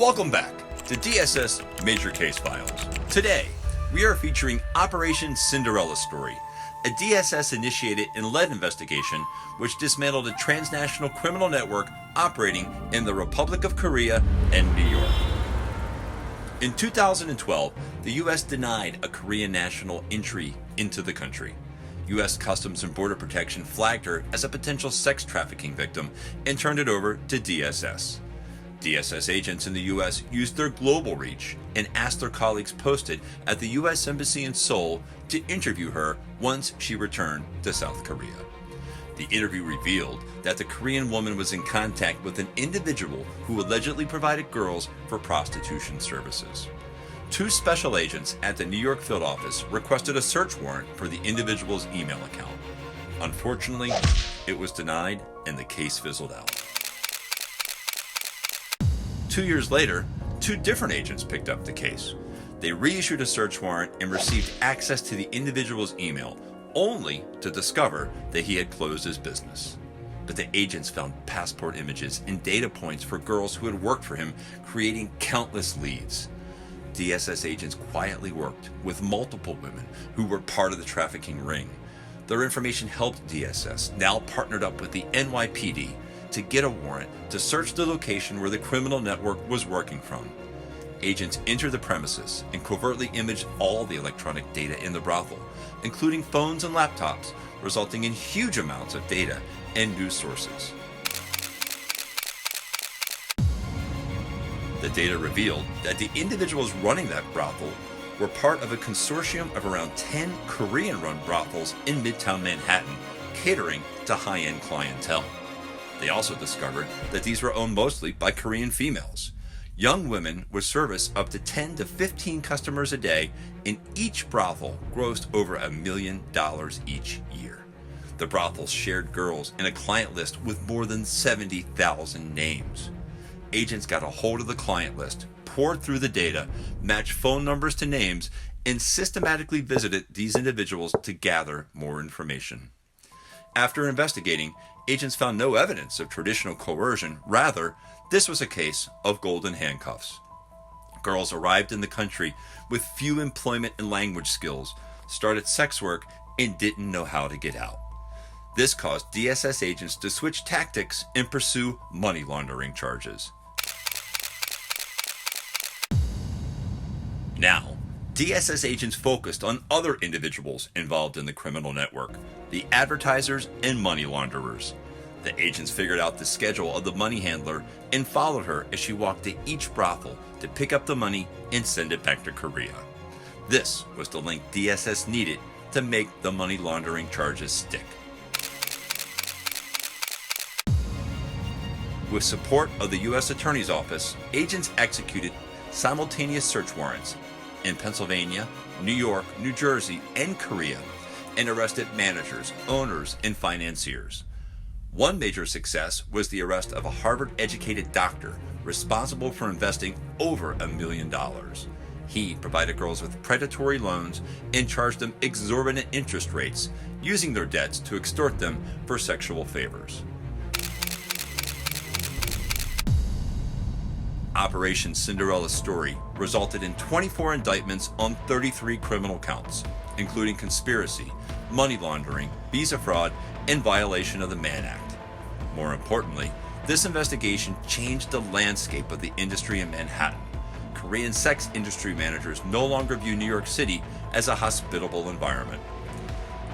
Welcome back to DSS Major Case Files. Today, we are featuring Operation Cinderella Story, a DSS-initiated and led investigation which dismantled a transnational criminal network operating in the Republic of Korea and New York. In 2012, the U.S. denied a Korean national entry into the country. U.S. Customs and Border Protection flagged her as a potential sex trafficking victim and turned it over to DSS. DSS agents in the U.S. used their global reach and asked their colleagues posted at the U.S. Embassy in Seoul to interview her once she returned to South Korea. The interview revealed that the Korean woman was in contact with an individual who allegedly provided girls for prostitution services. Two special agents at the New York field office requested a search warrant for the individual's email account. Unfortunately, it was denied and the case fizzled out. 2 years later, two different agents picked up the case. They reissued a search warrant and received access to the individual's email, only to discover that he had closed his business. But the agents found passport images and data points for girls who had worked for him, creating countless leads. DSS agents quietly worked with multiple women who were part of the trafficking ring. Their information helped DSS, now partnered up with the NYPD, to get a warrant to search the location where the criminal network was working from. Agents entered the premises and covertly imaged all the electronic data in the brothel, including phones and laptops, resulting in huge amounts of data and news sources. The data revealed that the individuals running that brothel were part of a consortium of around 10 Korean-run brothels in Midtown Manhattan, catering to high-end clientele. They also discovered that these were owned mostly by Korean females. Young women would service up to 10 to 15 customers a day, and each brothel grossed over $1 million each year. The brothels shared girls in a client list with more than 70,000 names. Agents got a hold of the client list, poured through the data, matched phone numbers to names, and systematically visited these individuals to gather more information. After investigating, agents found no evidence of traditional coercion. Rather, this was a case of golden handcuffs. Girls arrived in the country with few employment and language skills, started sex work, and didn't know how to get out. This caused DSS agents to switch tactics and pursue money laundering charges. Now, DSS agents focused on other individuals involved in the criminal network, the advertisers and money launderers. The agents figured out the schedule of the money handler and followed her as she walked to each brothel to pick up the money and send it back to Korea. This was the link DSS needed to make the money laundering charges stick. With support of the U.S. Attorney's Office, agents executed simultaneous search warrants in Pennsylvania, New York, New Jersey, and Korea, and arrested managers, owners, and financiers. One major success was the arrest of a Harvard-educated doctor responsible for investing over $1 million. He provided girls with predatory loans and charged them exorbitant interest rates, using their debts to extort them for sexual favors. Operation Cinderella Story resulted in 24 indictments on 33 criminal counts, including conspiracy, money laundering, visa fraud, and violation of the Mann Act. More importantly, this investigation changed the landscape of the industry in Manhattan. Korean sex industry managers no longer view New York City as a hospitable environment.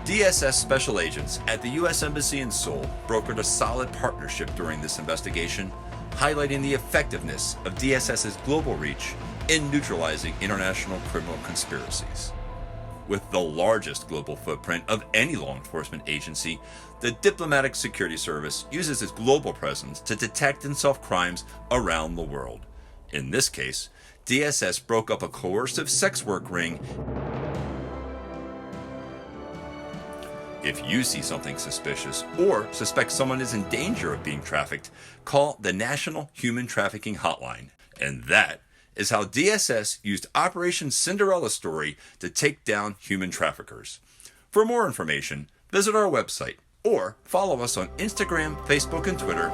DSS special agents at the U.S. Embassy in Seoul brokered a solid partnership during this investigation, highlighting the effectiveness of DSS's global reach in neutralizing international criminal conspiracies. With the largest global footprint of any law enforcement agency, the Diplomatic Security Service uses its global presence to detect and solve crimes around the world. In this case, DSS broke up a coercive sex work ring. If you see something suspicious or suspect someone is in danger of being trafficked, call the National Human Trafficking Hotline. And that is how DSS used Operation Cinderella Story to take down human traffickers. For more information, visit our website or follow us on Instagram, Facebook, and Twitter